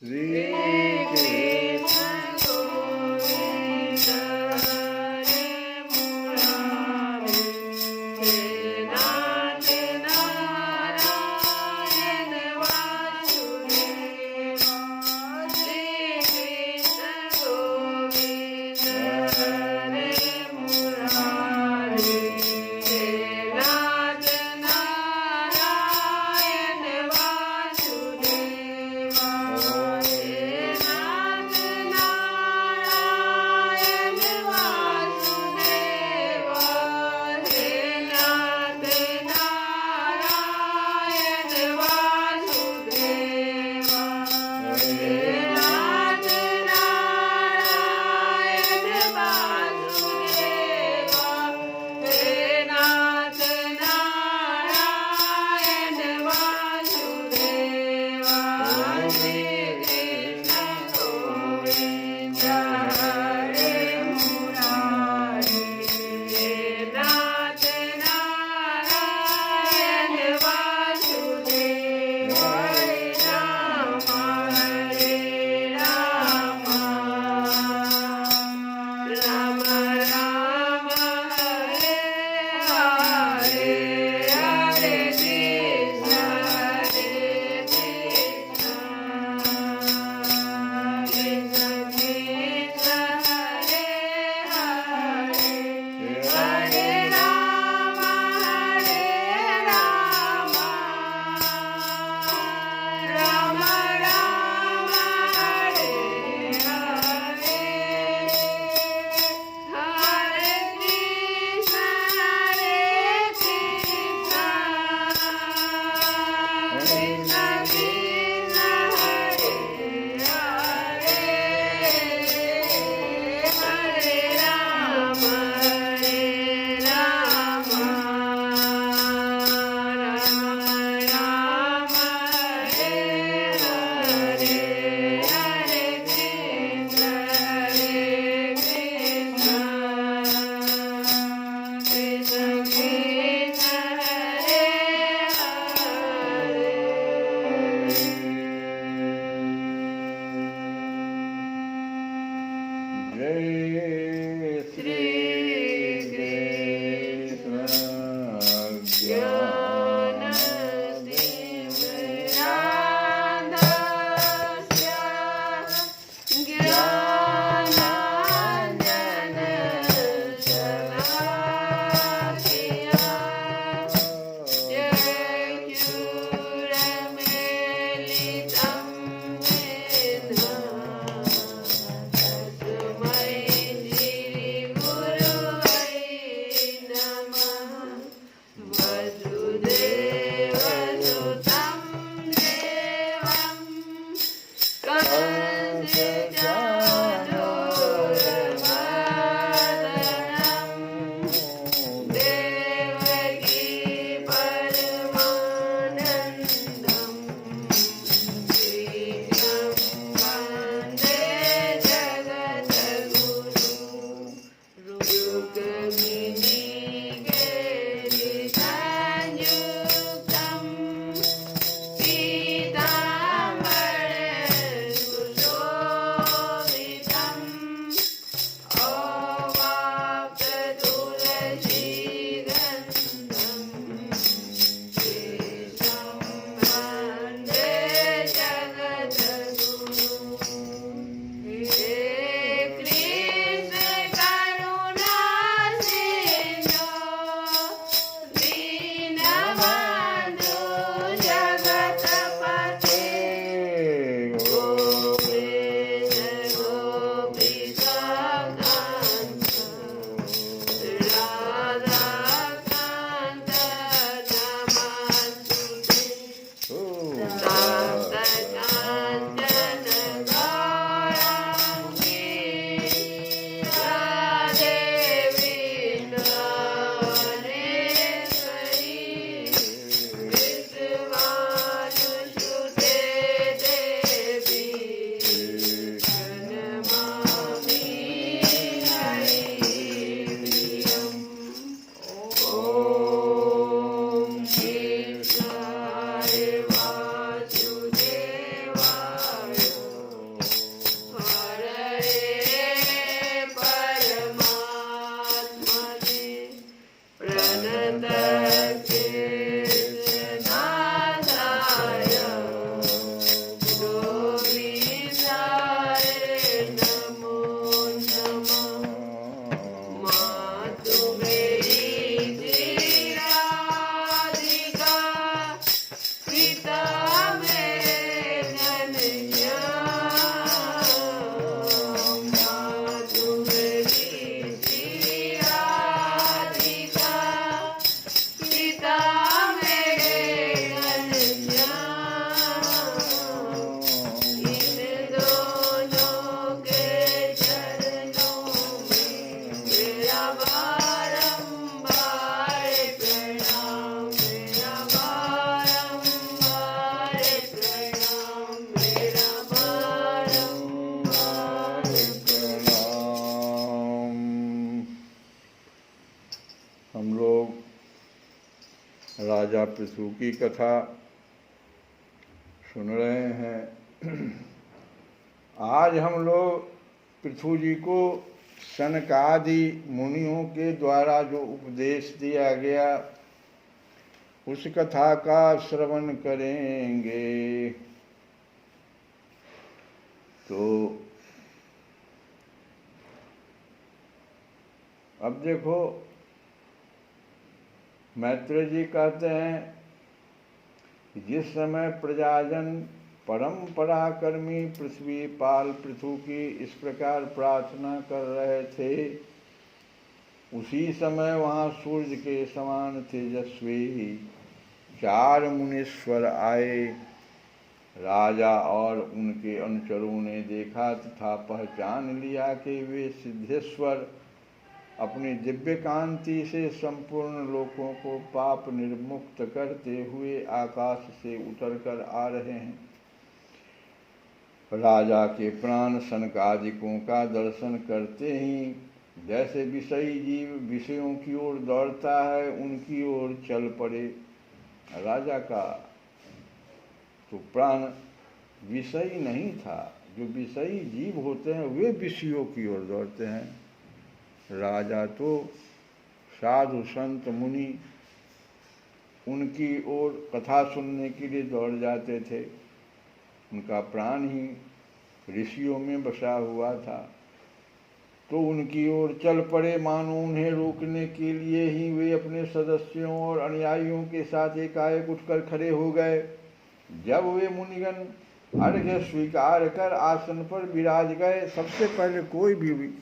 Sri Krishna Govinda Hare Murari He Nath Narayan Vasudeva Sri Krishna Govinda Hare Murari He Nath Narayan Vasudeva राजा पृथु की कथा सुन रहे हैं। आज हम लोग पृथु जी को सनकादि मुनियों के द्वारा जो उपदेश दिया गया उस कथा का श्रवण करेंगे। तो अब देखो, मैत्रेय जी कहते हैं कि जिस समय प्रजाजन परंपराकर्मी पृथ्वी पाल पृथु की इस प्रकार प्रार्थना कर रहे थे, उसी समय वहाँ सूर्य के समान तेजस्वी 4 मुनीश्वर आए। राजा और उनके अनुचरों ने देखा तथा पहचान लिया कि वे सिद्धेश्वर अपनी दिव्य कांति से संपूर्ण लोकों को पाप निर्मुक्त करते हुए आकाश से उतरकर आ रहे हैं। राजा के प्राण सनकादिकों का दर्शन करते ही जैसे विषयी जीव विषयों की ओर दौड़ता है, उनकी ओर चल पड़े। राजा का तो प्राण विषयी नहीं था, जो विषयी जीव होते हैं वे विषयों की ओर दौड़ते हैं। राजा तो साधु संत मुनि उनकी ओर कथा सुनने के लिए दौड़ जाते थे। उनका प्राण ही ऋषियों में बसा हुआ था, तो उनकी ओर चल पड़े। मानो उन्हें रोकने के लिए ही वे अपने सदस्यों और अनुयायियों के साथ एकाएक उठकर खड़े हो गए। जब वे मुनिगण अर्घ्य स्वीकार कर आसन पर विराज गए, सबसे पहले कोई भी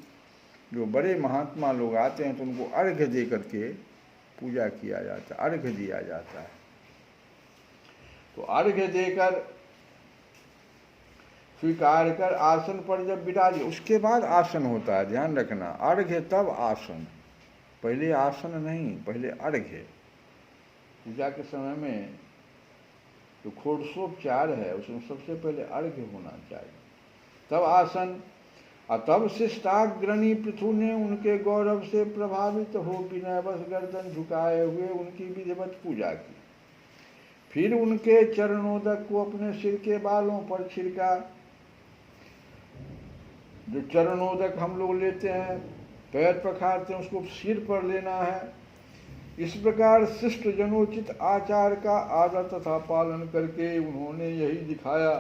जो बड़े महात्मा लोग आते हैं तो उनको अर्घ्य दे करके पूजा किया जाता है, अर्घ्य दिया जाता है। तो अर्घ्य देकर स्वीकार कर आसन पर जब विराजे, उसके बाद आसन होता है, ध्यान रखना। अर्घ्य तब आसन, पहले आसन नहीं, पहले अर्घ्य। पूजा के समय में जो षोडशोपचार है उसमें सबसे पहले अर्घ्य होना चाहिए, तब आसन। और तब शिष्टाग्रणी पृथु ने उनके गौरव से प्रभावित हो विनयवश गर्दन झुकाए हुए उनकी विधिवत पूजा की। फिर उनके चरणोदक को अपने सिर के बालों पर छिड़का। जो चरणोदक हम लोग लेते हैं, पैर पखारते हैं, उसको सिर पर लेना है। इस प्रकार शिष्ट जनोचित आचार का आदर तथा पालन करके उन्होंने यही दिखाया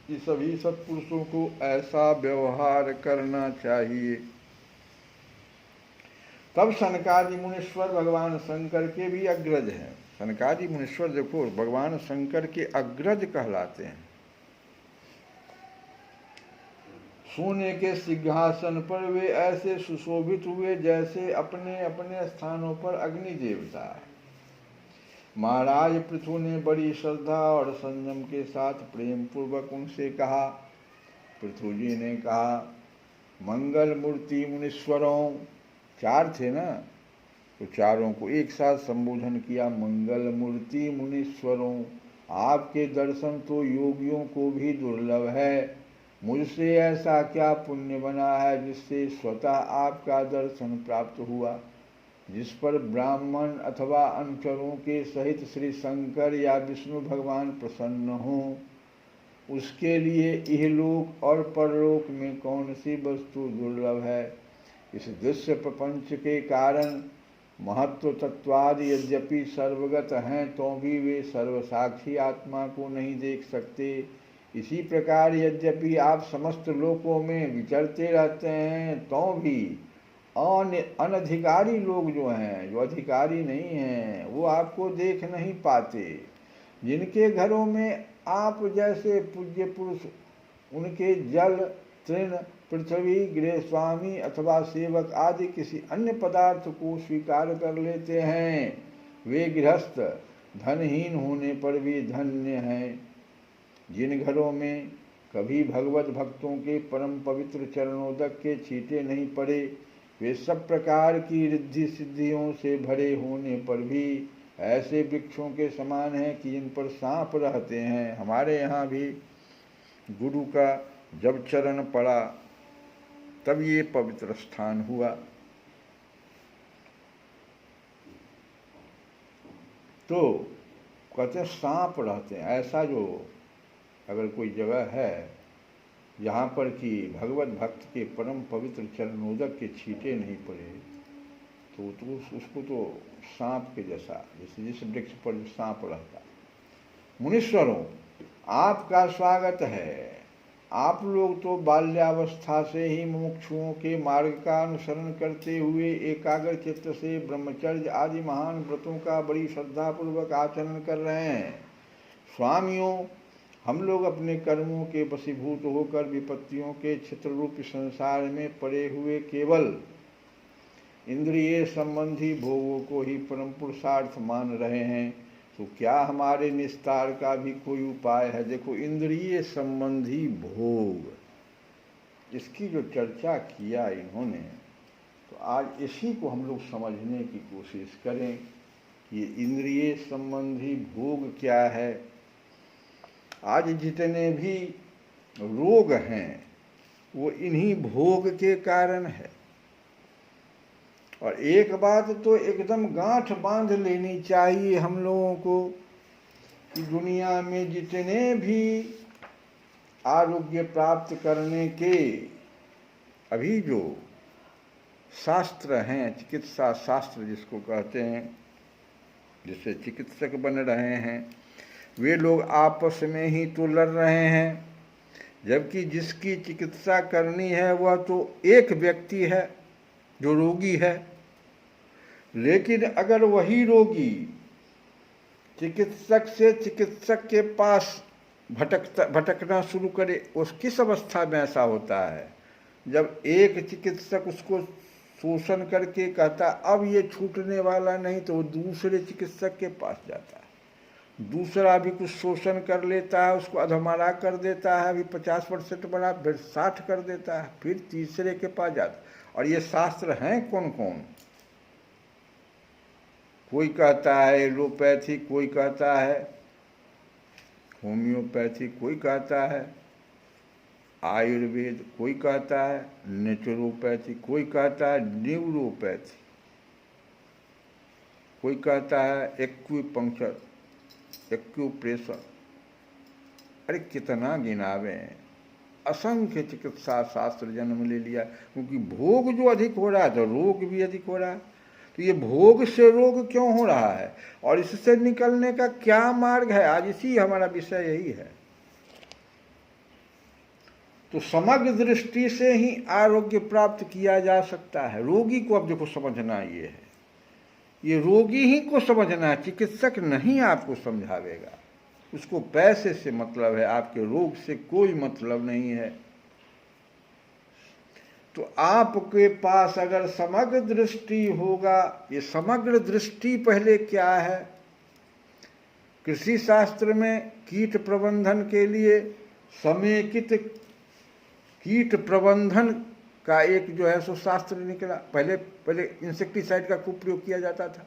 कि सभी सत्पुरुषों को ऐसा व्यवहार करना चाहिए। तब सनकादि मुनीश्वर भगवान शंकर के भी अग्रज हैं। सनकादि मुनीश्वर देखो भगवान शंकर के अग्रज कहलाते हैं। सोने के सिंहासन पर वे ऐसे सुशोभित हुए जैसे अपने अपने स्थानों पर अग्नि देवता। महाराज पृथु ने बड़ी श्रद्धा और संयम के साथ प्रेम पूर्वक उनसे कहा। पृथु जी ने कहा, मंगल मूर्ति मुनीश्वरों, 4 थे ना, तो चारों को एक साथ संबोधन किया। मंगल मूर्ति मुनीश्वरों, आपके दर्शन तो योगियों को भी दुर्लभ है। मुझसे ऐसा क्या पुण्य बना है जिससे स्वतः आपका दर्शन प्राप्त हुआ, जिस पर ब्राह्मण अथवा अनुचरों के सहित श्री शंकर या विष्णु भगवान प्रसन्न हों। उसके लिए इहलोक और परलोक में कौन सी वस्तु दुर्लभ है। इस दृश्य प्रपंच के कारण महत्व तत्वादि यद्यपि सर्वगत हैं, तो भी वे सर्वसाक्षी आत्मा को नहीं देख सकते। इसी प्रकार यद्यपि आप समस्त लोकों में विचरते रहते हैं, तो भी अनधिकारी लोग जो हैं, जो अधिकारी नहीं हैं, वो आपको देख नहीं पाते। जिनके घरों में आप जैसे पूज्य पुरुष उनके जल, तृण, पृथ्वी, गृहस्वामी अथवा सेवक आदि किसी अन्य पदार्थ को स्वीकार कर लेते हैं, वे गृहस्थ धनहीन होने पर भी धन्य हैं। जिन घरों में कभी भगवत भक्तों के परम पवित्र चरणोदक के छींटे नहीं पड़े, वे सब प्रकार की रिद्धि सिद्धियों से भरे होने पर भी ऐसे वृक्षों के समान हैं कि जिन पर सांप रहते हैं। हमारे यहाँ भी गुरु का जब चरण पड़ा तब ये पवित्र स्थान हुआ। तो कहते हैं सांप रहते हैं। ऐसा जो अगर कोई जगह है जहाँ पर कि भगवत भक्त के परम पवित्र चरणोदक के छींटे नहीं पड़े तो उसको तो सांप के जैसा, जैसे जिस वृक्ष पर जो सांप रहता। मुनीश्वरों, आपका स्वागत है। आप लोग तो बाल्यावस्था से ही मुमुक्षुओं के मार्ग का अनुसरण करते हुए एकाग्र चित्त से ब्रह्मचर्य आदि महान व्रतों का बड़ी श्रद्धापूर्वक आचरण कर रहे हैं। स्वामियों, हम लोग अपने कर्मों के वशीभूत होकर विपत्तियों के छित्र रूप संसार में पड़े हुए केवल इंद्रिय संबंधी भोगों को ही परम पुरुषार्थ मान रहे हैं, तो क्या हमारे निस्तार का भी कोई उपाय है? देखो, इंद्रिय संबंधी भोग, इसकी जो चर्चा किया इन्होंने, तो आज इसी को हम लोग समझने की कोशिश करें कि इंद्रिय संबंधी भोग क्या है। आज जितने भी रोग हैं वो इन्हीं भोग के कारण है। और एक बात तो एकदम गांठ बांध लेनी चाहिए हम लोगों को कि दुनिया में जितने भी आरोग्य प्राप्त करने के अभी जो शास्त्र हैं, चिकित्सा शास्त्र जिसको कहते हैं, जिससे चिकित्सक बन रहे हैं, वे लोग आपस में ही तो लड़ रहे हैं, जबकि जिसकी चिकित्सा करनी है वह तो एक व्यक्ति है जो रोगी है। लेकिन अगर वही रोगी चिकित्सक से चिकित्सक के पास भटकना शुरू करे, उस किस अवस्था में ऐसा होता है? जब एक चिकित्सक उसको शोषण करके कहता अब ये छूटने वाला नहीं, तो वो दूसरे चिकित्सक के पास जाता है, दूसरा भी कुछ शोषण कर लेता है, उसको अधमरा कर देता है, अभी 50% बना, फिर 60 कर देता है, फिर तीसरे के पास जाता है। और ये शास्त्र हैं कौन कौन? कोई कहता है एलोपैथी, कोई कहता है होम्योपैथी, कोई कहता है आयुर्वेद, कोई कहता है नेचुरोपैथी, कोई कहता है न्यूरोपैथी, कोई कहता है एक्यूपंक्चर, एक्यूप्रेशर। अरे कितना गिनावे, असंख्य चिकित्सा शास्त्र जन्म ले लिया, क्योंकि भोग जो अधिक हो रहा है तो रोग भी अधिक हो रहा है। तो ये भोग से रोग क्यों हो रहा है और इससे निकलने का क्या मार्ग है? आज इसी हमारा विषय यही है। तो समग्र दृष्टि से ही आरोग्य प्राप्त किया जा सकता है। रोगी को अब देखो समझना ये है, ये रोगी ही को समझना है, चिकित्सक नहीं आपको समझावेगा। उसको पैसे से मतलब है, आपके रोग से कोई मतलब नहीं है। तो आपके पास अगर समग्र दृष्टि होगा, ये समग्र दृष्टि पहले क्या है? कृषि शास्त्र में कीट प्रबंधन के लिए समेकित कीट प्रबंधन का एक जो है सो शास्त्र निकला। पहले इंसेक्टिसाइड का खूब प्रयोग किया जाता था,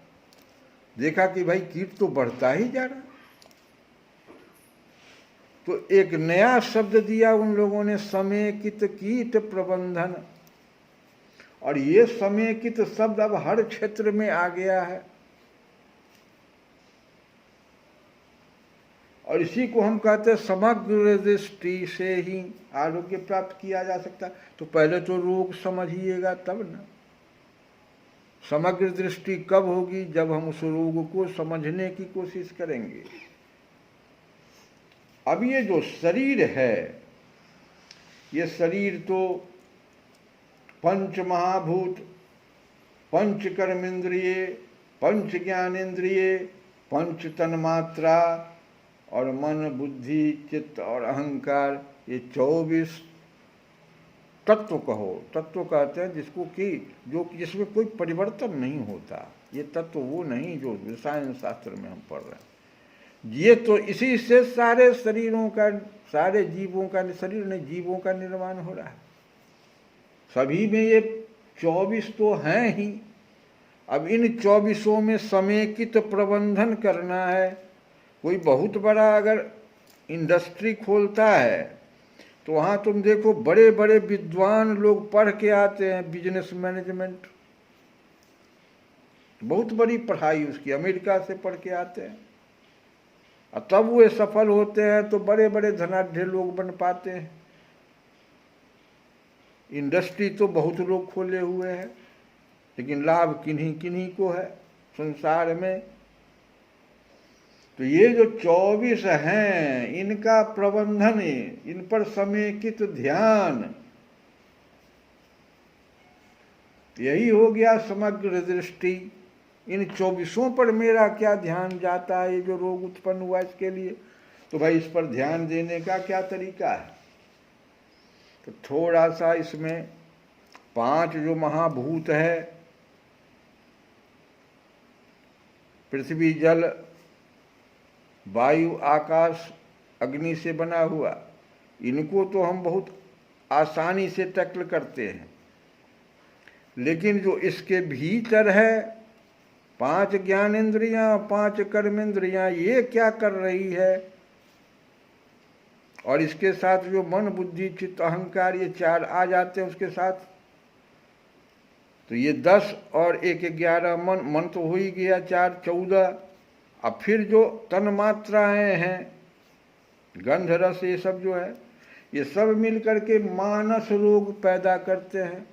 देखा कि भाई कीट तो बढ़ता ही जा रहा, तो एक नया शब्द दिया उन लोगों ने, समेकित कीट प्रबंधन। और ये समेकित शब्द अब हर क्षेत्र में आ गया है, और इसी को हम कहते हैं समग्र दृष्टि से ही आरोग्य प्राप्त किया जा सकता। तो पहले तो रोग समझिएगा तब ना। समग्र दृष्टि कब होगी? जब हम उस रोग को समझने की कोशिश करेंगे। अब ये जो शरीर है, ये शरीर तो पंच महाभूत, पंच कर्मेंद्रिय, पंच ज्ञानेन्द्रिय, पंच तन्मात्रा और मन बुद्धि चित्त और अहंकार, ये 24 तत्व कहो। तत्व कहते हैं जिसको कि जिसमें कोई परिवर्तन नहीं होता। ये तत्व वो नहीं जो रसायन शास्त्र में हम पढ़ रहे हैं। ये तो इसी से सारे शरीरों का, सारे जीवों का, शरीर ने जीवों का निर्माण हो रहा है। सभी में ये 24 तो हैं ही। अब इन 24 में समेकित प्रबंधन करना है। कोई बहुत बड़ा अगर इंडस्ट्री खोलता है तो वहाँ तुम देखो बड़े बड़े विद्वान लोग पढ़ के आते हैं, बिजनेस मैनेजमेंट, बहुत बड़ी पढ़ाई उसकी, अमेरिका से पढ़ के आते हैं। और तब वे सफल होते हैं तो बड़े बड़े धनाढ्य लोग बन पाते हैं। इंडस्ट्री तो बहुत लोग खोले हुए हैं, लेकिन लाभ किन्हीं किन्हीं को है संसार में। तो ये जो 24 हैं, इनका प्रबंधन, इन पर समेकित ध्यान, यही हो गया समग्र दृष्टि। इन 24 पर मेरा क्या ध्यान जाता है, ये जो रोग उत्पन्न हुआ इसके लिए, तो भाई इस पर ध्यान देने का क्या तरीका है। तो थोड़ा सा इसमें 5 जो महाभूत है, पृथ्वी जल वायु आकाश अग्नि से बना हुआ, इनको तो हम बहुत आसानी से टैकल करते हैं, लेकिन जो इसके भीतर है 5 ज्ञानेंद्रियां, 5 कर्मेंद्रियां, ये क्या कर रही है, और इसके साथ जो मन बुद्धि चित्त अहंकार, ये 4 आ जाते हैं उसके साथ। तो ये 10 और 1 11, मन तो हो ही गया 4 14। अब फिर जो तन मात्राएं हैं, गंध रस, ये सब जो है, ये सब मिल करके मानस रोग पैदा करते हैं।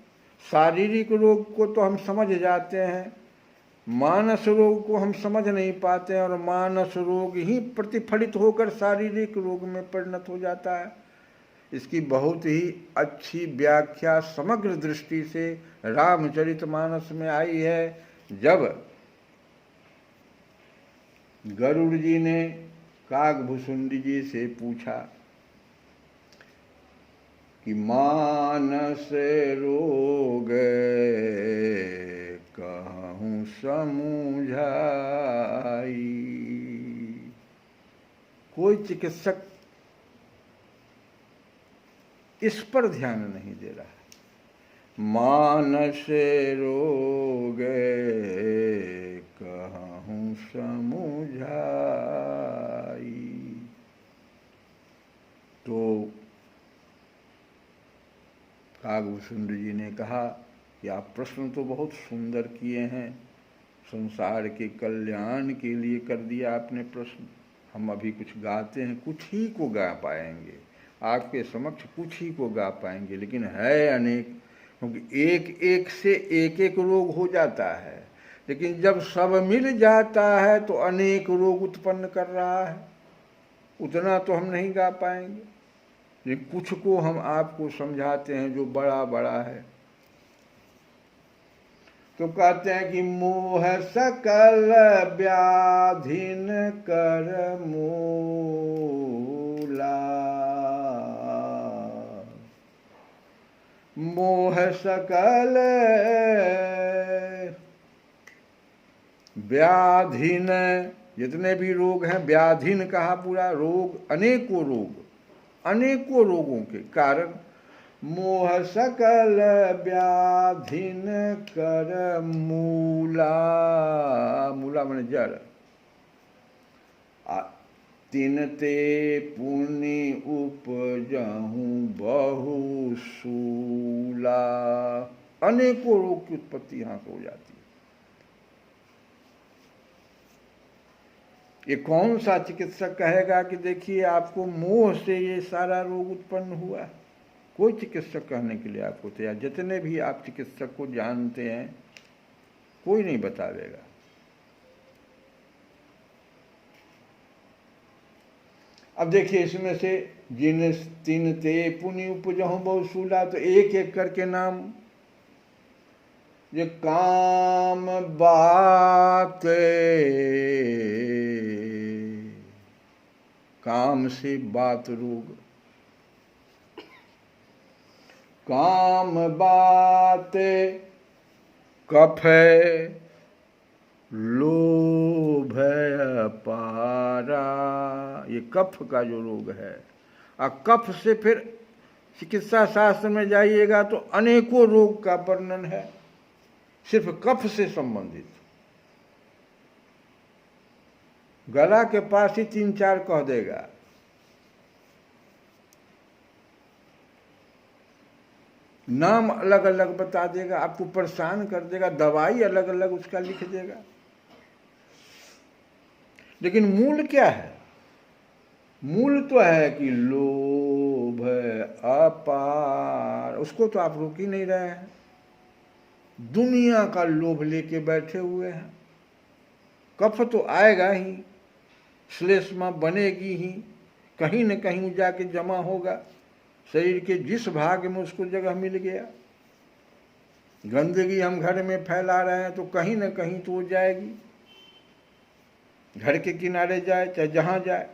शारीरिक रोग को तो हम समझ जाते हैं, मानस रोग को हम समझ नहीं पाते हैं, और मानस रोग ही प्रतिफलित होकर शारीरिक रोग में परिणत हो जाता है। इसकी बहुत ही अच्छी व्याख्या समग्र दृष्टि से रामचरितमानस में आई है, जब गरुड़ जी ने कागभुसुंडी जी से पूछा कि मानस रोग कहूँ समझाई, कोई चिकित्सक इस पर ध्यान नहीं दे रहा है। मानस रोग कहूँ समझाई, तो कागभूषण जी ने कहा कि आप प्रश्न तो बहुत सुंदर किए हैं, संसार के कल्याण के लिए कर दिया आपने प्रश्न। हम अभी कुछ गाते हैं, कुछ ही को गा पाएंगे, आपके समक्ष कुछ ही को गा पाएंगे, लेकिन है अनेक, क्योंकि एक एक से एक एक रोग हो जाता है, लेकिन जब सब मिल जाता है तो अनेक रोग उत्पन्न कर रहा है। उतना तो हम नहीं गा पाएंगे, लेकिन कुछ को हम आपको समझाते हैं जो बड़ा बड़ा है। तो कहते हैं कि मोह सकल व्याधिन कर मूला, मोह सकल व्याधिन, जितने भी रोग हैं, व्याधिन कहा पूरा रोग, अनेकों रोग, अनेकों रोगों के कारण मोह सकल व्याधिन कर मूला, मूला माने जड़, तिनते पुण्य उपजहूं बहुसूला, अनेकों रोग की उत्पत्ति यहां से हो जाती है। ये कौन सा चिकित्सक कहेगा कि देखिए आपको मोह से ये सारा रोग उत्पन्न हुआ है? कोई चिकित्सक कहने के लिए आपको तैयार, जितने भी आप चिकित्सक को जानते हैं, कोई नहीं बतावेगा। अब देखिए इसमें से जिन तीन ते पुण्य उपजहूं बहुसूला, तो एक एक करके नाम, ये काम बात, काम से बात रोग, काम बात कफ लोभ पारा, ये कफ का जो रोग है। और कफ से फिर चिकित्सा शास्त्र में जाइएगा तो अनेकों रोग का वर्णन है, सिर्फ कफ से संबंधित। गला के पास ही 3-4 कह देगा, नाम अलग अलग बता देगा, आपको परेशान कर देगा, दवाई अलग अलग उसका लिख देगा, लेकिन मूल क्या है? मूल तो है कि लोभ अपार, उसको तो आप रोक ही नहीं रहे हैं। दुनिया का लोभ लेके बैठे हुए हैं। कफ तो आएगा ही, श्लेष्मा बनेगी ही, कहीं न कहीं जाके जमा होगा। शरीर के जिस भाग में उसको जगह मिल गया, गंदगी हम घर में फैला रहे हैं तो कहीं न कहीं तो वो जाएगी। घर के किनारे जाए चाहे जहां जाए,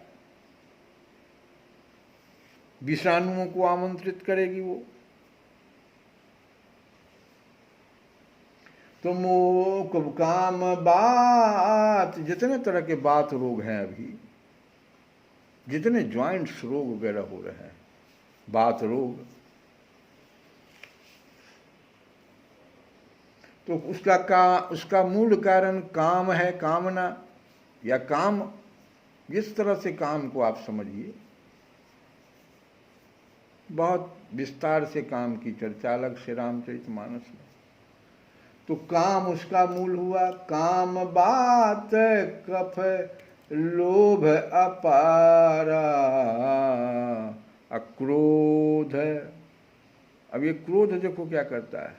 विषाणुओं को आमंत्रित करेगी वो। तो मोह काम बात, जितने तरह के बात रोग हैं अभी, जितने ज्वाइंट्स रोग वगैरह हो रहे हैं, बात रोग, तो उसका मूल कारण काम है, कामना या काम। जिस तरह से काम को आप समझिए, बहुत विस्तार से काम की चर्चा अलग से रामचरितमानस में। तो काम उसका मूल हुआ। काम बात कफ लोभ अपारा अक्रोध। अब ये क्रोध देखो क्या करता है।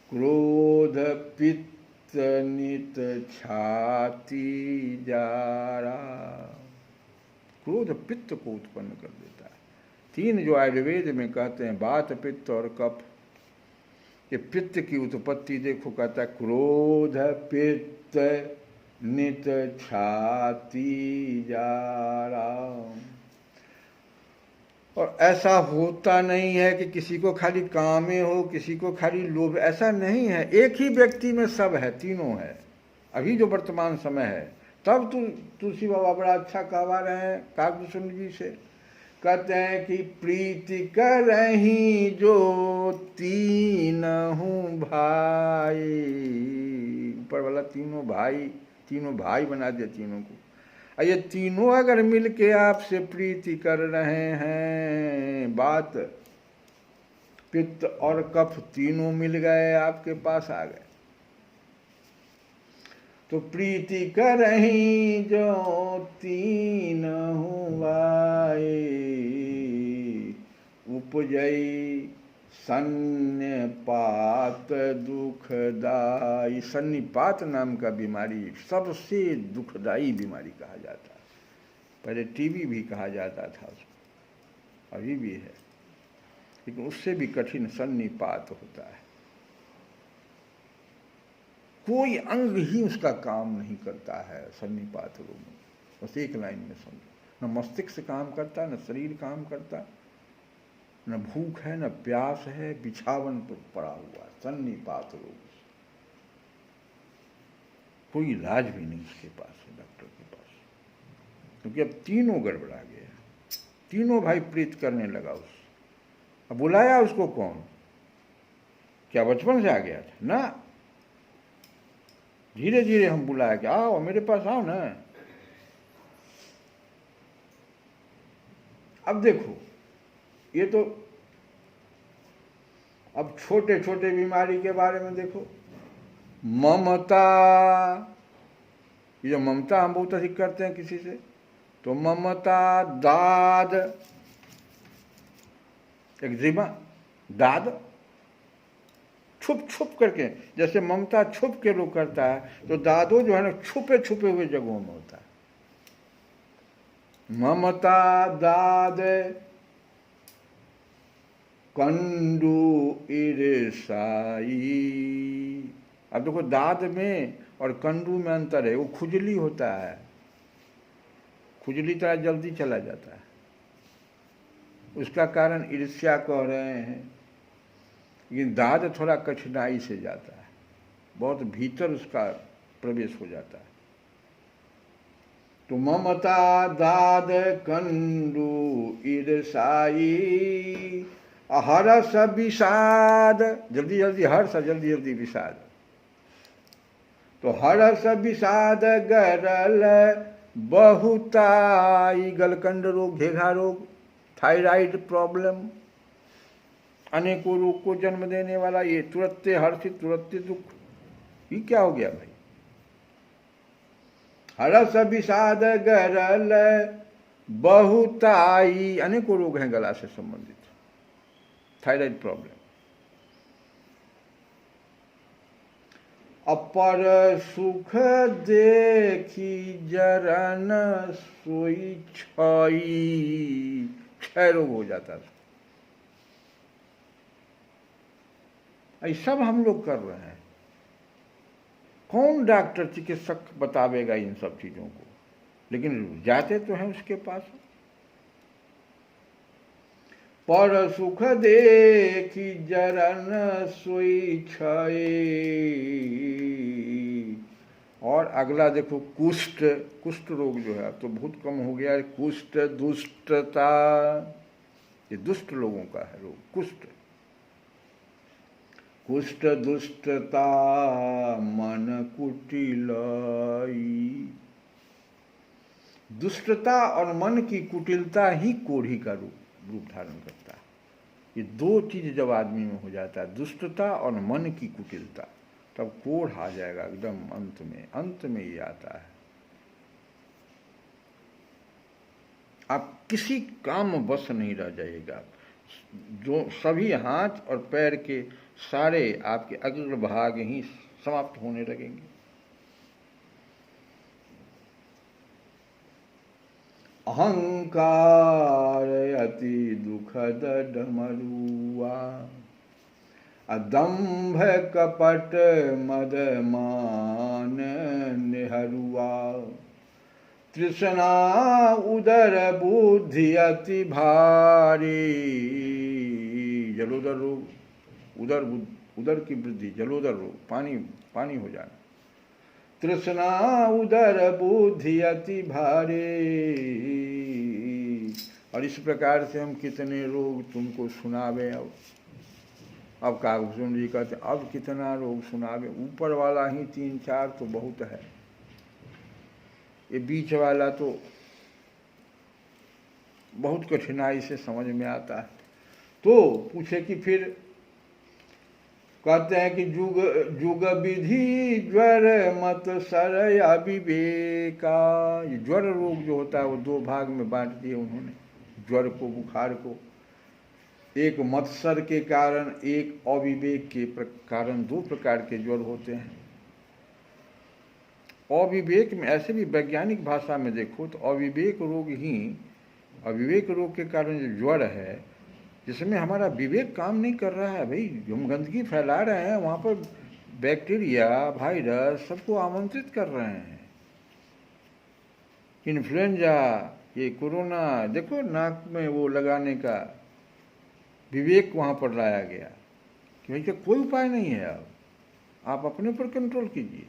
क्रोध पित्त नित छाती जारा। क्रोध पित्त को उत्पन्न कर देता है। तीन जो आयुर्वेद में कहते हैं, वात पित्त और कफ, ये पित्त की उत्पत्ति देखो, कहता है क्रोध पित्त नित छाती जारा। और ऐसा होता नहीं है कि किसी को खाली कामे हो, किसी को खाली लोभ, ऐसा नहीं है। एक ही व्यक्ति में सब है, तीनों है। अभी जो वर्तमान समय है, तब तुलसी बाबा बड़ा अच्छा कहवा रहे हैं काव्यसुंद जी से, कहते हैं कि प्रीति करही जो तीनों भाई। ऊपर वाला तीनों भाई बना दिया तीनों को। ये तीनों अगर मिलके आपसे प्रीति कर रहे हैं, बात पित्त और कफ तीनों मिल गए, आपके पास आ गए, तो प्रीति करही जो तीनों भाई उपजई सन्निपात दुखदाई। सन्निपात नाम का बीमारी सबसे दुखदाई बीमारी कहा जाता है। पहले टीबी भी कहा जाता था उसको, अभी भी है, लेकिन उससे भी कठिन सन्निपात होता है। कोई अंग ही उसका काम नहीं करता है सन्निपात रोग में। बस एक लाइन में समझो, न मस्तिष्क काम करता, न शरीर काम करता, न भूख है, न प्यास है, बिछावन पर पड़ा हुआ, सन्निपात रोग। कोई इलाज भी नहीं उसके पास है, डॉक्टर के पास, क्योंकि अब तीनों गड़बड़ा गया। तीनों भाई प्रीत करने लगा उस। अब बुलाया उसको कौन? क्या बचपन से आ गया था? ना, धीरे धीरे हम बुलाया कि आओ मेरे पास आओ ना। अब देखो, ये तो अब छोटे छोटे बीमारी के बारे में देखो। ममता, ये जो ममता हम बहुत अधिक करते हैं किसी से, तो ममता, दाद, एक्जिमा, दाद, छुप छुप करके, जैसे ममता छुप के लोग करता है, तो दादो जो है ना छुपे छुपे हुए जगहों में होता है। ममता, दाद, कंडू ईर्षाई। अब देखो, दाद में और कंडू में अंतर है। वो खुजली होता है, खुजली तरह जल्दी चला जाता है, उसका कारण ईर्ष्या कह रहे हैं। लेकिन दाद थोड़ा कठिनाई से जाता है, बहुत भीतर उसका प्रवेश हो जाता है। तो ममता, दाद, कंडू ईर्षाई, हर्ष विषाद, जल्दी जल्दी हर्ष, जल्दी जल्दी विषाद। तो हर्ष विषाद गरल बहुताई, गलकंड रोग, घेघा रोग, थायराइड प्रॉब्लम, अनेकों रोग को जन्म देने वाला ये तुरत्ते हर्षित तुरत्ते दुख। ये क्या हो गया भाई? हर्ष विषाद गरल बहुताई, अनेकों रोग हैं गला से संबंधित। थायराइड प्रॉब्लम, अपर सुख देखी जरन सोई छई, क्षय रोग हो जाता था। ये सब हम लोग कर रहे हैं। कौन डॉक्टर चिकित्सक बतावेगा इन सब चीजों को, लेकिन जाते तो हैं उसके पास। पर सुख देखी जरन सोई छई, और अगला देखो कुष्ठ, कुष्ठ रोग जो है तो बहुत कम हो गया है। कुष्ठ दुष्टता, ये दुष्ट लोगों का है रोग, कुष्ठ। कुष्ठ दुष्टता मन कुटिलाई, दुष्टता और मन की कुटिलता ही कोढ़ी का रूप धारण करता है। ये दो चीज जब आदमी में हो जाता है, दुष्टता और मन की कुटिलता, तब कोढ़ आ जाएगा एकदम अंत में ये आता है। आप किसी काम बस नहीं रह जाइएगा। जो सभी हाथ और पैर के सारे आपके अग्र भाग ही समाप्त होने लगेंगे। अहंकार अति दुखद डमरुआ, अदम्भ कपट मद मान निहरुआ, तृष्णा उदर बुद्धि अति भारी, जलोदर रोग, उदर की वृद्धि, जलोदर रोग, पानी हो जाना। तृष्णा उदर बुद्धि अति भारी, और इस प्रकार से हम कितने रोग तुमको सुनावे। अब कागभूषण जी कहते अब कितना रोग सुनावे, ऊपर वाला ही 3-4 तो बहुत है, ये बीच वाला तो बहुत कठिनाई से समझ में आता है। तो पूछे कि फिर कहते हैं कि जुग विधि ज्वर मत सर या विवेका, ये ज्वर रोग जो होता है वो 2 भाग में बांट दिए उन्होंने ज्वर को, बुखार को। एक मत्सर के कारण, एक अविवेक के कारण, 2 प्रकार के ज्वर होते हैं। अविवेक में ऐसे भी वैज्ञानिक भाषा में देखो तो अविवेक रोग के कारण जो ज्वर है, जिसमें हमारा विवेक काम नहीं कर रहा है। भाई हम गंदगी फैला रहे हैं, वहाँ पर बैक्टीरिया, वायरस सबको आमंत्रित कर रहे हैं। इन्फ्लुएंजा, ये कोरोना, देखो नाक में वो लगाने का विवेक वहाँ पर लाया गया कि भाई कोई उपाय नहीं है, अब आप अपने ऊपर कंट्रोल कीजिए।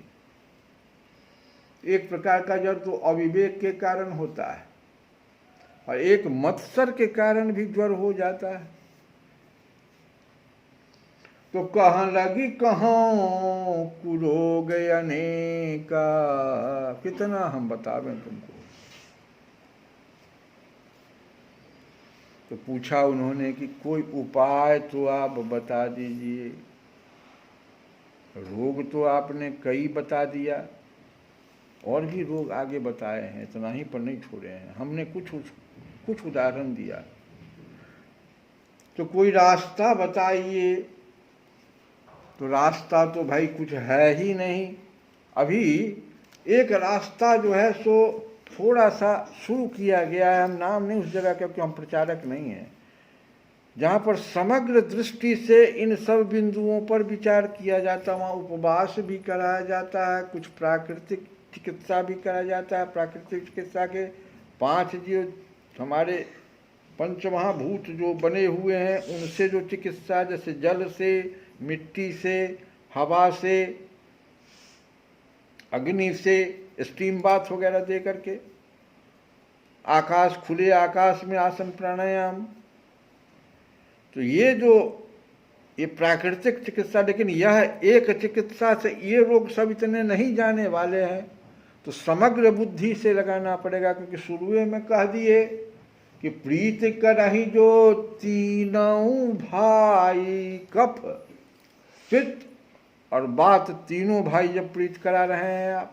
एक प्रकार का ज्वर तो अविवेक के कारण होता है, और एक मत्सर के कारण भी ज्वर हो जाता है। तो कहाँ लगी कहाँ कुरोग अनेका, कितना हम बतावें तुमको। तो पूछा उन्होंने कि कोई उपाय तो आप बता दीजिए। रोग तो आपने कई बता दिया, और भी रोग आगे बताए हैं, इतना ही पर नहीं छोड़े हैं। हमने कुछ उदाहरण दिया, तो कोई रास्ता बताइए। तो रास्ता तो भाई कुछ है ही नहीं। अभी एक रास्ता जो है सो थोड़ा सा शुरू किया गया है, हम नाम नहीं उस जगह, क्योंकि हम प्रचारक नहीं हैं, जहाँ पर समग्र दृष्टि से इन सब बिंदुओं पर विचार किया जाता है। वहाँ उपवास भी कराया जाता है, कुछ प्राकृतिक चिकित्सा भी कराया जाता है। प्राकृतिक चिकित्सा के 5 जो हमारे पंचमहाभूत जो बने हुए हैं, उनसे जो चिकित्सा, जैसे जल से, मिट्टी से, हवा से, अग्नि से, स्टीम बाथ वगैरह दे करके, आकाश, खुले आकाश में आसन प्राणायाम, तो ये प्राकृतिक चिकित्सा। लेकिन यह एक चिकित्सा से ये रोग सब इतने नहीं जाने वाले हैं, तो समग्र बुद्धि से लगाना पड़ेगा। क्योंकि शुरू में कह दिए कि प्रीत करहि जो तीनों भाई, कफ, पित्त और वात, तीनों भाई जब प्रीत करा रहे हैं आप,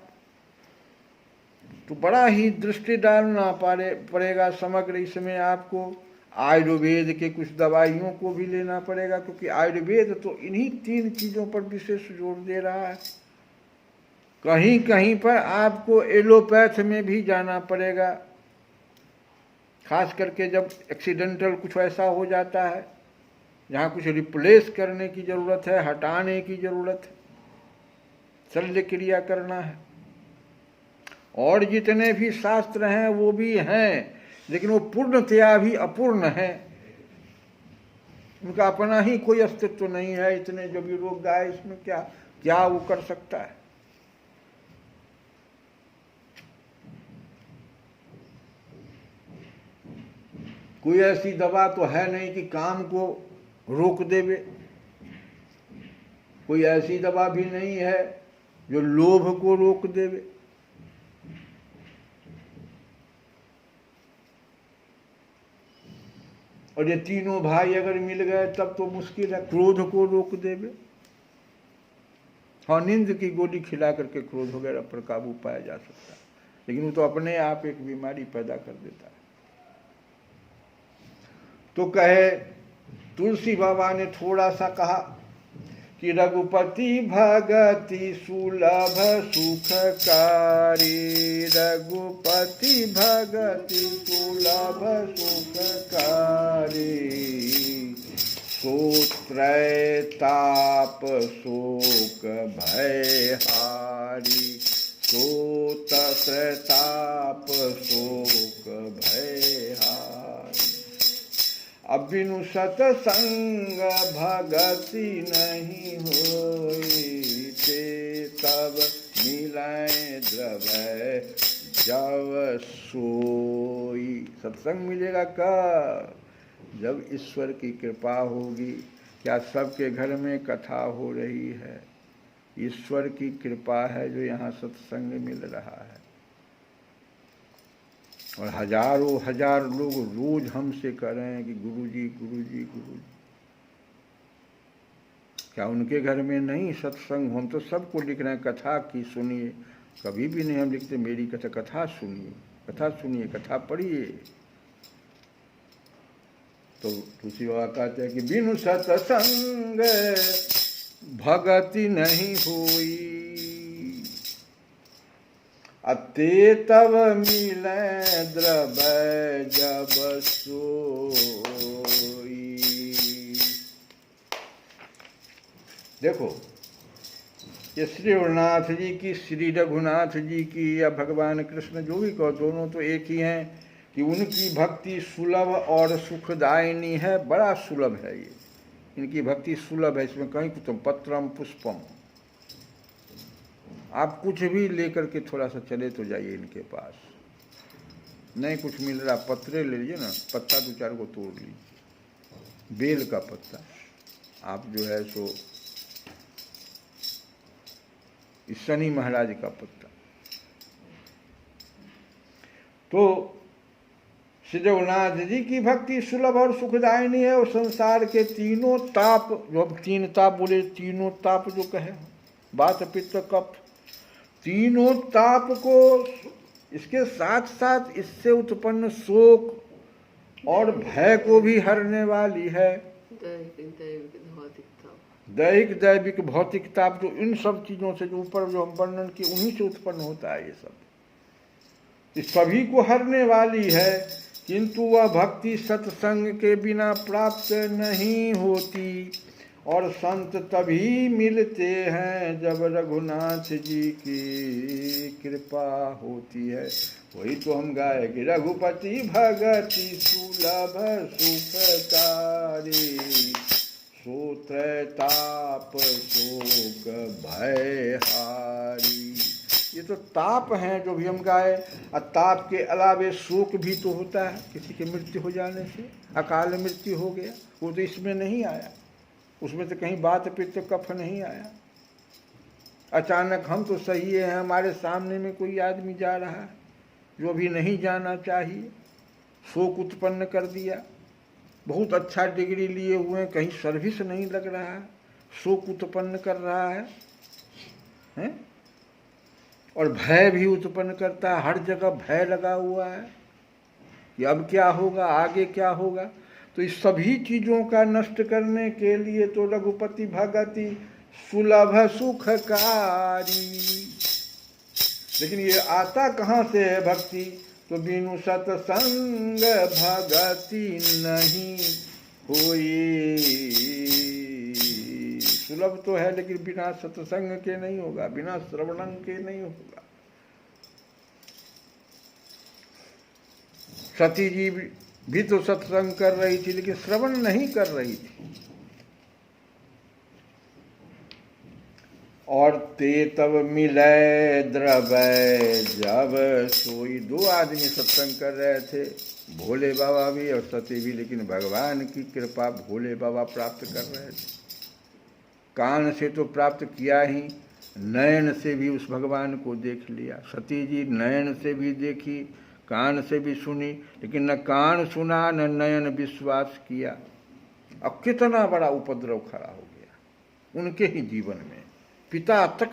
तो बड़ा ही दृष्टि डालना पड़ेगा समग्र इसमें आपको। आयुर्वेद के कुछ दवाइयों को भी लेना पड़ेगा, क्योंकि आयुर्वेद तो इन्हीं 3 चीज़ों पर विशेष जोर दे रहा है। कहीं कहीं पर आपको एलोपैथ में भी जाना पड़ेगा, खास करके जब एक्सीडेंटल कुछ ऐसा हो जाता है जहाँ कुछ रिप्लेस करने की ज़रूरत है, हटाने की ज़रूरत है, शल्य क्रिया करना है। और जितने भी शास्त्र हैं वो भी हैं, लेकिन वो पूर्णतया भी अपूर्ण है, उनका अपना ही कोई अस्तित्व नहीं है। इतने जो भी रोग गाए, इसमें क्या क्या वो कर सकता है। कोई ऐसी दवा तो है नहीं कि काम को रोक देवे, कोई ऐसी दवा भी नहीं है जो लोभ को रोक देवे। और ये तीनों भाई अगर मिल गए तब तो मुश्किल है, क्रोध को रोक देवे। हाँ, नींद की गोली खिला करके क्रोध वगैरह पर काबू पाया जा सकता है, लेकिन वो तो अपने आप एक बीमारी पैदा कर देता है। तो कहे तुलसी बाबा ने थोड़ा सा कहा कि रघुपति भगति सुलभ सुखकारी, रघुपति भगति सुलभ सुखकारी, सोत्रय ताप शोक भय हारी, सोत्र ताप शोक भय हारी। अबिनु सतसंग भगति नहीं होई, ते तब मिलाए द्रवय जब सोई। सत्संग मिलेगा कब? जब ईश्वर की कृपा होगी। क्या सबके घर में कथा हो रही है? ईश्वर की कृपा है जो यहाँ सत्संग मिल रहा है। और हजारों हजार लोग रोज हमसे कह रहे हैं कि गुरुजी गुरुजी गुरुजी। क्या उनके घर में नहीं सत्संग? हम तो सबको लिख रहे हैं कथा की सुनिए। कभी भी नहीं हम लिखते मेरी कथा, कथा सुनिए, कथा सुनिए, कथा पढ़िए। तो तुलसी बाबा कहते हैं कि बिनु सत्संग भगति नहीं हुई, अते तब मिले द्रवय जब सोई। देखो, ये श्री रघुनाथ जी की, श्री रघुनाथ जी की या भगवान कृष्ण जो भी कहो, दोनों तो एक ही हैं कि उनकी भक्ति सुलभ और सुखदायिनी है। बड़ा सुलभ है ये, इनकी भक्ति सुलभ है। इसमें कहीं कुछ पत्रम पुष्पम, आप कुछ भी लेकर के थोड़ा सा चले तो जाइए इनके पास। नहीं कुछ मिल रहा, पत्रे ले लीजिए ना, पत्ता 2-4 को तोड़ लीजिए, बेल का पत्ता। आप जो है सो शनि महाराज का पत्ता। तो श्री रघुनाथ जी की भक्ति सुलभ और सुखदायिनी है। और संसार के तीनों ताप, जो अब 3 ताप बोले, तीनों ताप जो कहे, वात पित्त कफ, तीनों ताप को, इसके साथ साथ इससे उत्पन्न शोक और भय को भी हरने वाली है। दैहिक दैविक भौतिक ताप, जो इन सब चीजों से जो ऊपर जो हम वर्णन किए उन्हीं से उत्पन्न होता है। ये सब इस सभी को हरने वाली है। किंतु वह भक्ति सत्संग के बिना प्राप्त नहीं होती। और संत तभी मिलते हैं जब रघुनाथ जी की कृपा होती है। वही तो हम गाए कि रघुपति भगति सुलभ सुखकारी, सोत्र ताप शोक भय हारी। ये तो ताप हैं जो भी हम गाए। और ताप के अलावे शोक भी तो होता है, किसी की मृत्यु हो जाने से, अकाल मृत्यु हो गया, वो तो इसमें नहीं आया। उसमें तो कहीं वात पित्त कफ नहीं आया। अचानक हम तो सही है, हमारे सामने में कोई आदमी जा रहा है जो अभी नहीं जाना चाहिए, शोक उत्पन्न कर दिया। बहुत अच्छा डिग्री लिए हुए हैं, कहीं सर्विस नहीं लग रहा है, शोक उत्पन्न कर रहा है। और भय भी उत्पन्न करता है। हर जगह भय लगा हुआ है कि अब क्या होगा, आगे क्या होगा। तो इस सभी चीज़ों का नष्ट करने के लिए तो रघुपति भगति सुलभ सुखकारी। लेकिन ये आता कहाँ से है भक्ति? तो बिनु सत्संग भगति नहीं होई। सुलभ तो है लेकिन बिना सत्संग के नहीं होगा, बिना श्रवणं के नहीं होगा। सती जी भी तो सत्संग कर रही थी लेकिन श्रवण नहीं कर रही थी। और ते तब मिले द्रवै जब सोई। दो आदमी सत्संग कर रहे थे, भोले बाबा भी और सती भी, लेकिन भगवान की कृपा भोले बाबा प्राप्त कर रहे थे। कान से तो प्राप्त किया ही, नयन से भी उस भगवान को देख लिया। सती जी नयन से भी देखी, कान से भी सुनी, लेकिन न कान सुना न नयन विश्वास किया। अब कितना बड़ा उपद्रव खड़ा हो गया उनके ही जीवन में। पिता तक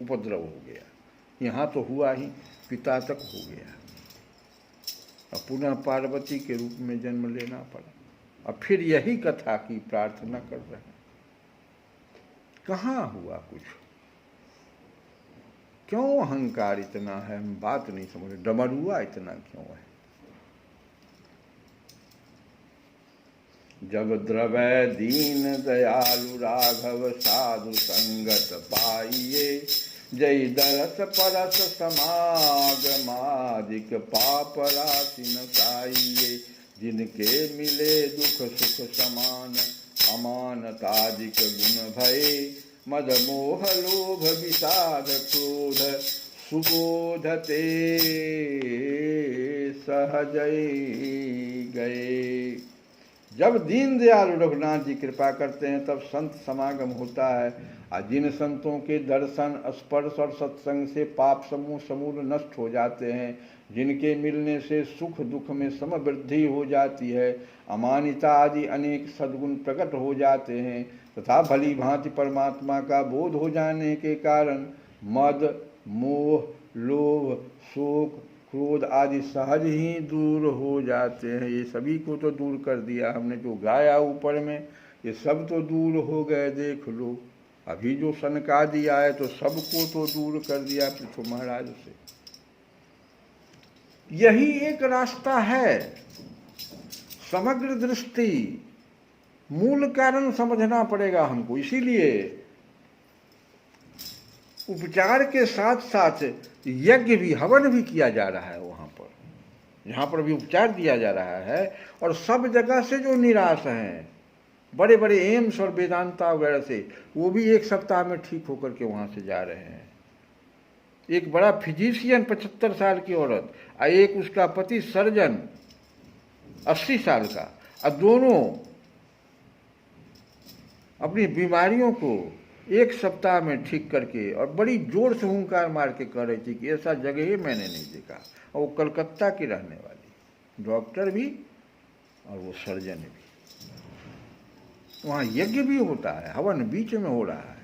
उपद्रव हो गया, यहाँ तो हुआ ही, पिता तक हो गया। अब पुनः पार्वती के रूप में जन्म लेना पड़ा। अब फिर यही कथा की प्रार्थना कर रहे हैं। कहाँ हुआ कुछ? क्यों अहंकार इतना है? हम बात नहीं समझ रहे। डमरुआ इतना क्यों है? जब द्रवै दीन दयालु राघव साधु संगत पाइये। जय दरस परस समागमादिक पाप राशि नसाइये। जिनके मिले दुख सुख समान अमानतादिक गुण भय। मद मोह लोभ विषाद क्रोध सुबोधते सहजय गए। जब दीन दयालु रघुनाथ जी कृपा करते हैं तब संत समागम होता है। और जिन संतों के दर्शन स्पर्श और सत्संग से पाप समूह समूल नष्ट हो जाते हैं, जिनके मिलने से सुख दुख में समवृद्धि हो जाती है, अमानिता आदि अनेक सद्गुण प्रकट हो जाते हैं, तथा भली भांति परमात्मा का बोध हो जाने के कारण मद मोह लोभ शोक क्रोध आदि सहज ही दूर हो जाते हैं। ये सभी को तो दूर कर दिया हमने, जो गाया ऊपर में, ये सब तो दूर हो गए। देख लो, अभी जो सनकादि आए तो सबको तो दूर कर दिया पृथु महाराज से। यही एक रास्ता है। समग्र दृष्टि, मूल कारण समझना पड़ेगा हमको। इसीलिए उपचार के साथ साथ यज्ञ भी, हवन भी किया जा रहा है वहाँ पर, जहाँ पर भी उपचार दिया जा रहा है। और सब जगह से जो निराश हैं, बड़े बड़े एम्स और वेदांता वगैरह से, वो भी एक सप्ताह में ठीक होकर के वहाँ से जा रहे हैं। एक बड़ा फिजिशियन 75 साल की औरत और एक उसका पति सर्जन 80 साल का, और दोनों अपनी बीमारियों को एक सप्ताह में ठीक करके, और बड़ी जोर से हुंकार मार के कह रही थी कि ऐसा जगह ही मैंने नहीं देखा। और वो कलकत्ता की रहने वाली, डॉक्टर भी और वो सर्जन भी। वहाँ यज्ञ भी होता है, हवन बीच में हो रहा है।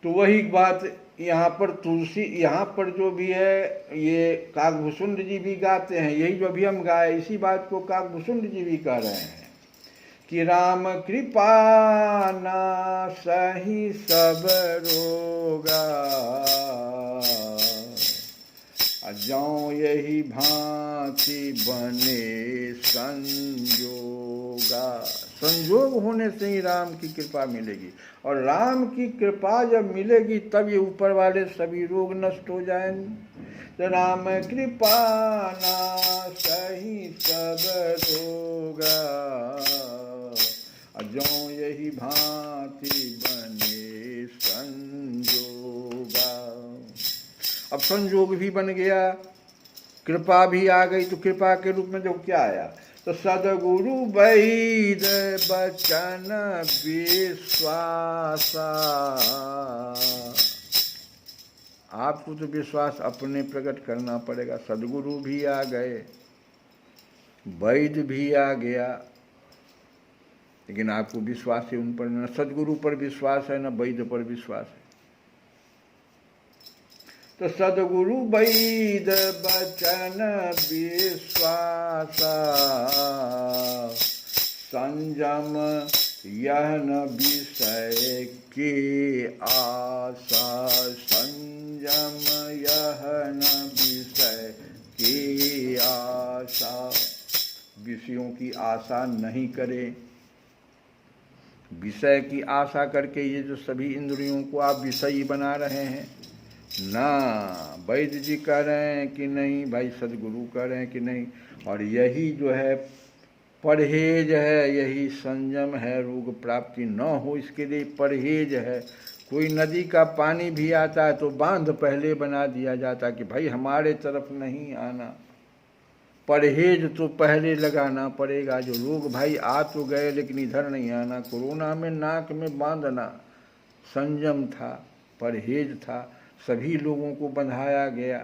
तो वही बात यहाँ पर तुलसी, यहाँ पर जो भी है, ये काकभूषुंड जी भी गाते हैं, यही जो अभी हम गाए, इसी बात को काकभूषुंड जी भी कह रहे हैं कि राम कृपा नासहि सब रोगा। जौं यही भांति बने संजोगा। संजोग होने से ही राम की कृपा मिलेगी, और राम की कृपा जब मिलेगी तब ये ऊपर वाले सभी रोग नष्ट हो जाएंगे। तो राम कृपा नासहि सब रोगा। जौं यही भांति बने संजोगा। अब संजोग भी बन गया, कृपा भी आ गई। तो कृपा के रूप में जो क्या आया, तो सदगुरु वैद बचन विश्वासा। आपको तो विश्वास अपने प्रकट करना पड़ेगा। सदगुरु भी आ गए, वैद भी आ गया, लेकिन आपको विश्वास है उन पर, न सदगुरु पर विश्वास है, न वैद्य पर विश्वास है। तो सदगुरु वैद्य बचन विश्वास, संयम यह न विषय के आशा, संयम यह न विषय की आशा। विषयों की आशा नहीं करें। विषय की आशा करके ये जो सभी इंद्रियों को आप विषयी बना रहे हैं ना, वैद्य जी कह रहे हैं कि नहीं भाई, सदगुरु कह रहे हैं कि नहीं। और यही जो है परहेज है, यही संयम है, रोग प्राप्ति न हो इसके लिए परहेज है। कोई नदी का पानी भी आता है तो बांध पहले बना दिया जाता कि भाई हमारे तरफ नहीं आना, परहेज तो पहले लगाना पड़ेगा। जो लोग भाई आ तो गए लेकिन इधर नहीं आना। कोरोना में नाक में बांधना संयम था, परहेज था, सभी लोगों को बंधाया गया।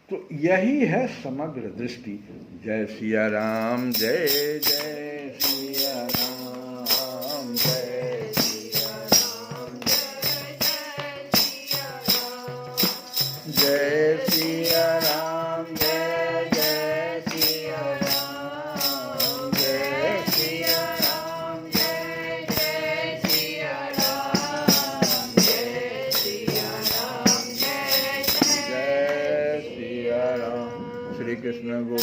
तो यही है समग्र दृष्टि। जय सिया राम, जय जय सिया राम, जय सिया राम, जय सिया राम, जय जय सिया राम, जय सिया राम, जय जय सिया राम, जय सिया राम, जय जय सिया राम। श्री कृष्ण गो